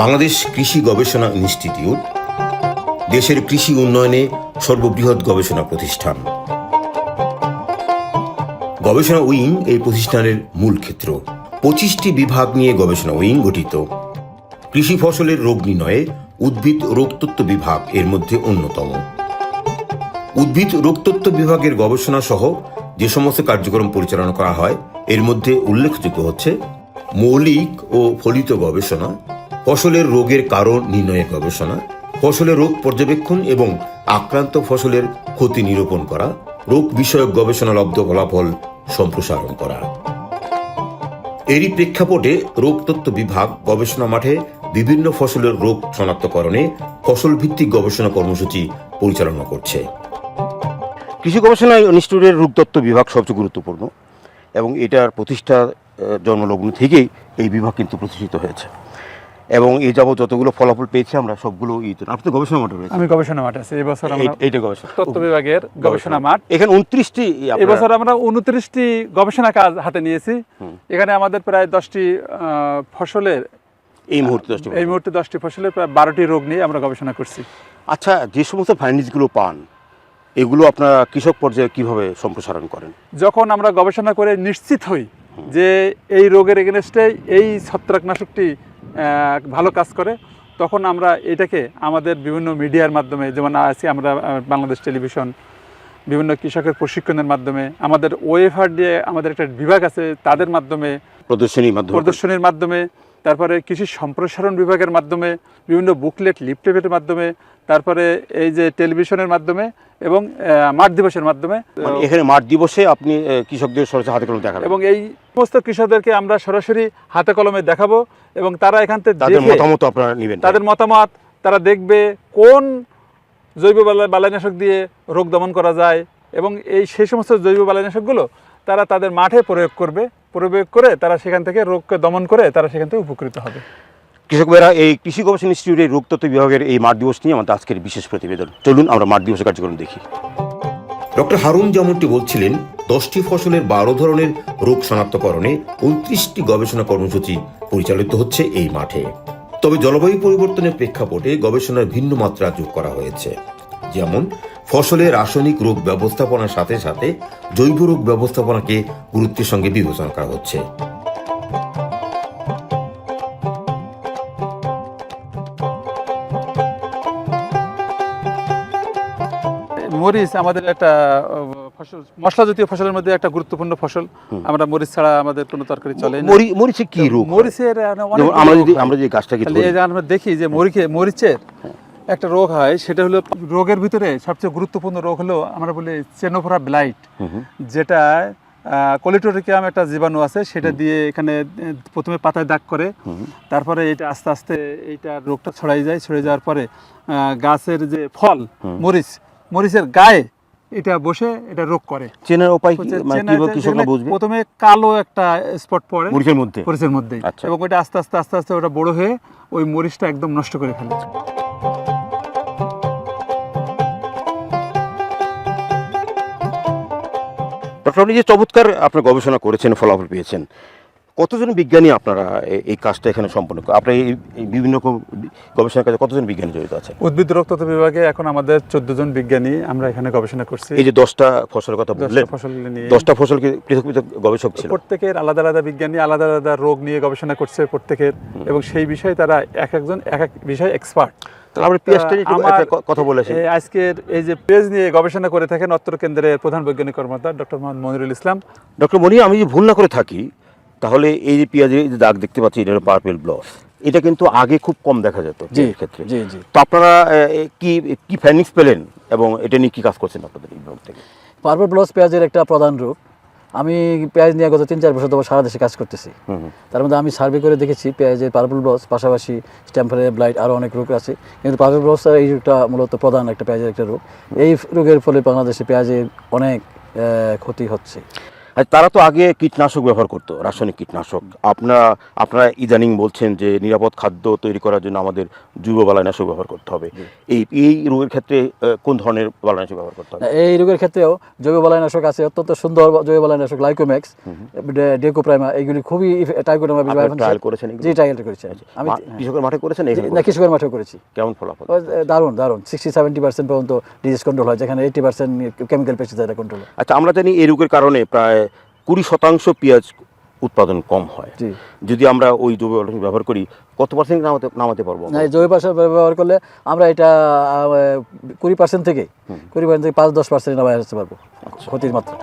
বাংলাদেশ কৃষি গবেষণা ইনস্টিটিউট দেশের কৃষি উন্নয়নে সর্ববৃহৎ গবেষণা প্রতিষ্ঠান। গবেষণা উইং এই প্রতিষ্ঠানের মূল ক্ষেত্র। 25টি বিভাগ নিয়ে গবেষণা উইং গঠিত। কৃষি ফসলের রোগ নির্ণয়ে উদ্ভিদ রোগতত্ত্ব বিভাগ এর মধ্যে অন্যতম। উদ্ভিদ রোগতত্ত্ব বিভাগের গবেষণা সহ যে সমস্ত কার্যক্রম পরিচালনা করা হয় এর মধ্যে উল্লেখযোগ্য হচ্ছে মৌলিক ও ফলিত গবেষণা, ফসলের রোগের কারণ নির্ণয়ের গবেষণা, ফসলের রোগ পর্যবেক্ষণ এবং আক্রান্ত ফসলের ক্ষতি নিরূপণ করা, রোগ বিষয়ক গবেষণালব্ধ ফলাফল সম্প্রসারণ করা। এরই প্রেক্ষাপটে রোগতত্ত্ব বিভাগ গবেষণা মাঠে বিভিন্ন ফসলের রোগ শনাক্তকরণে ফসল ভিত্তিক গবেষণা কর্মসূচি পরিচালনা করছে। কৃষি গবেষণা ইনস্টিটিউটের রোগতত্ত্ব বিভাগ সবচেয়ে গুরুত্বপূর্ণ এবং এটার প্রতিষ্ঠা জন্মলগ্ন থেকেই এই বিভাগ কিন্তু প্রতিষ্ঠিত হয়েছে এবং এই যাবত যতগুলো ফলাফল পেয়েছি আমরা সবগুলো আপনি তো গবেষণা মাঠে রয়েছে। আমি গবেষণা মাঠ আছি এবছর। আমরা এইটা গবেষণা তত্ত্ব বিভাগের গবেষণা মাঠ, এখানে 29টি এবছর আমরা 29টি গবেষণা কাজ হাতে নিয়েছি। এখানে আমাদের প্রায় 10টি ফসলের এই মুহূর্তে 10টি ফসলের প্রায় 12টি রোগ নিয়ে আমরা গবেষণা করছি। আচ্ছা, যে সমস্ত ফাইন্ডিংসগুলো পান এগুলো আপনারা কৃষক পর্যায়ে কিভাবে সম্প্রসারণ করেন? যখন আমরা গবেষণা করে নিশ্চিত হই যে এই রোগের এগেনস্টে এই ছত্রাকনাশকটি ভালো কাজ করে, তখন আমরা এটাকে আমাদের বিভিন্ন মিডিয়ার মাধ্যমে, যেমন আছি আমরা বাংলাদেশ টেলিভিশন, বিভিন্ন কৃষকের প্রশিক্ষণের মাধ্যমে, আমাদের ওএফআর দিয়ে আমাদের একটা বিভাগ আছে তাদের মাধ্যমে, প্রদর্শনীর মাধ্যমে, তারপরে কৃষি সম্প্রসারণ বিভাগের মাধ্যমে, বিভিন্ন বুকলেট লিফলেটের মাধ্যমে, তারপরে এই যে টেলিভিশনের মাধ্যমে এবং মাঠ দিবসের মাধ্যমে। এখানে মাঠ দিবসে আপনি কৃষকদের সরাসরি হাতে কলমে দেখাবেন এবং এই সমস্ত কৃষকদেরকে আমরা সরাসরি হাতে কলমে দেখাবো এবং তারা এখান থেকে তাদের মতামত আপনারা নেবেন। তাদের মতামত তারা দেখবে কোন জৈব বালাইনাশক দিয়ে রোগ দমন করা যায় এবং সেই সমস্ত জৈব বালাইনাশকগুলো তারা তাদের মাঠে প্রয়োগ করে তারা সেখান থেকে রোগকে দমন করে তারা সেখান থেকে উপকৃত হবে। কৃষক ভাইরা, এই কৃষি গবেষণা ইনস্টিটিউটের রোগতত্ত্ব বিভাগের এই মাঠ দিবস নিয়ে আমাদের আজকের বিশেষ প্রতিবেদন। চলুন আমরা মাঠ দিবসের কার্যক্রম দেখি। ডক্টর হারুন যেমনটি বলছিলেন, 10টি ফসলের 12 ধরনের রোগ শনাক্তকরণে 29টি গবেষণা কর্মসূচি পরিচালিত হচ্ছে এই মাঠে। তবে জলবায়ু পরিবর্তনের প্রেক্ষাপটে গবেষণার ভিন্ন মাত্রা যোগ করা হয়েছে। যেমন ফসলের রাসায়নিক রোগ ব্যবস্থাপনার সাথে সাথে জৈব রোগ ব্যবস্থাপনাকে গুরুত্বের সঙ্গে বিবেচনা করা হচ্ছে। মরিচ আমাদের একটা ফসল, মশলা জাতীয় ফসলের মধ্যে একটা গুরুত্বপূর্ণ ফসল। আমরা মরিচ ছাড়া আমাদের কোনো তরকারি চলে না। মরিচে কি রোগ? মরিচের আমরা যে গাছটাকে আমরা দেখি যে মরিচের একটা রোগ হয়, সেটা হলো রোগের ভিতরে সবচেয়ে গুরুত্বপূর্ণ রোগ হলো আমরা বলি চেনোফোরা ব্লাইট, যেটা কোলিটোরিকাম একটা জীবাণু আছে, সেটা দিয়ে এখানে প্রথমে পাতায় দাগ করে, তারপরে এটা আস্তে আস্তে এইটা রোগটা ছড়াই যায়। ছড়িয়ে যাওয়ার পরে গাছের যে ফল মরিচের গায়ে এটা বসে এটা রোগ করে। চেনার উপায় কি? প্রথমে কালো একটা স্পট পড়ে মরিচের মধ্যে আচ্ছা। এবং ওটা আস্তে আস্তে ওটা বড় হয়ে ওই মরিচটা একদম নষ্ট করে ফেলে। আপনি যে চমৎকার আপনার গবেষণা করেছেন, ফলাফল পেয়েছেন, কতজন বিজ্ঞানী আপনারা এই কাজটা এখানে সম্পন্ন করেন? আপনার এই বিভিন্ন গবেষণার কাজে কতজন বিজ্ঞানী জড়িত আছে? উদ্ভিদ রোগতত্ত্ব বিভাগে এখন আমাদের 14 জন বিজ্ঞানী আমরা এখানে গবেষণা করছি। এই যে 10টা ফসলের কথা বললেন, 10টা ফসল কি পৃথক পৃথক গবেষক ছিল? প্রত্যেকের আলাদা আলাদা বিজ্ঞানী আলাদা আলাদা রোগ নিয়ে গবেষণা করছে প্রত্যেকের, এবং সেই বিষয়ে তারা এক এক বিষয়ে এক্সপার্ট। কথা বলেছেন আজকের এই যে পেঁয়াজ নিয়ে গবেষণা করে থাকেন অত্র কেন্দ্রের প্রধান বৈজ্ঞানিক কর্মকর্তা ডক্টর মোহাম্মদ মনিরুল ইসলাম। ডক্টর মনি, আমি যদি ভুল না করে থাকি তাহলে এই যে পেঁয়াজের যে দাগ দেখতে পাচ্ছি, এটা পার্পল ব্লস, এটা কিন্তু আগে খুব কম দেখা যেত ক্ষেত্রে। তো আপনারা কি ফাইন্ডিংস পেলেন এবং এটা নিয়ে কি কাজ করছেন আপনাদের এই বিভাগ থেকে? পার্পল ব্লস পেঁয়াজের একটা প্রধান রোগ। আমি পেঁয়াজ নিয়ে গত 3-4 বছর ধরে সারা দেশে কাজ করতেছি। তার মধ্যে আমি সার্ভে করে দেখেছি পেঁয়াজের পার্পল ব্লস পাশাপাশি স্ট্যাম্পেরিয়া ব্লাইট আরও অনেক রোগ আছে, কিন্তু পার্পল ব্লস এই রোগটা মূলত প্রধান একটা পেঁয়াজের একটা রোগ। এই রোগের ফলে বাংলাদেশে পেঁয়াজের অনেক ক্ষতি হচ্ছে। আর তারা তো আগে কীটনাশক ব্যবহার করতো, রাসায়নিক কীটনাশক। আপনারা ইদানিং বলছেন যে নিরাপদ খাদ্য তৈরি করার জন্য আমাদের জৈব বালাইনাশক ব্যবহার করতে হবে। এই রোগের ক্ষেত্রে কোন ধরনের বালাইনাশক ব্যবহার করতে হবে? এই রোগের ক্ষেত্রেও জৈব বালাইনাশক আছে, অত্যন্ত সুন্দর জৈব বালাইনাশক, লাইকোম্যাক্স, ডেকোপ্রাইমা, এগুলি খুবই ট্রাইকোডার্মা ট্রায়াল করেছেন? জি, ট্রায়াল করেছি আমি। কৃষকের মাঠে করেছেন? না, কৃষকের মাঠেও করেছি। কেমন ফলাফল? দারুণ দারুণ, 60-70% পর্যন্ত ডিজিজ কন্ট্রোল হয়, যেখানে 80% কেমিক্যাল পেস্টিসাইড কন্ট্রোল হয়। আচ্ছা, আমরা জানি এই রোগের কারণে প্রায় 20% পেঁয়াজ উৎপাদন কম হয়। জি। যদি আমরা ওই জৈব বালাইনাশক ব্যবহার করি, কত পার্সেন্ট নামাতে পারবো? না, এই জৈব সার ব্যবহার করলে আমরা এটা 20% থেকে 5-10% নামায় আসতে পারবো ক্ষতির মাত্রা।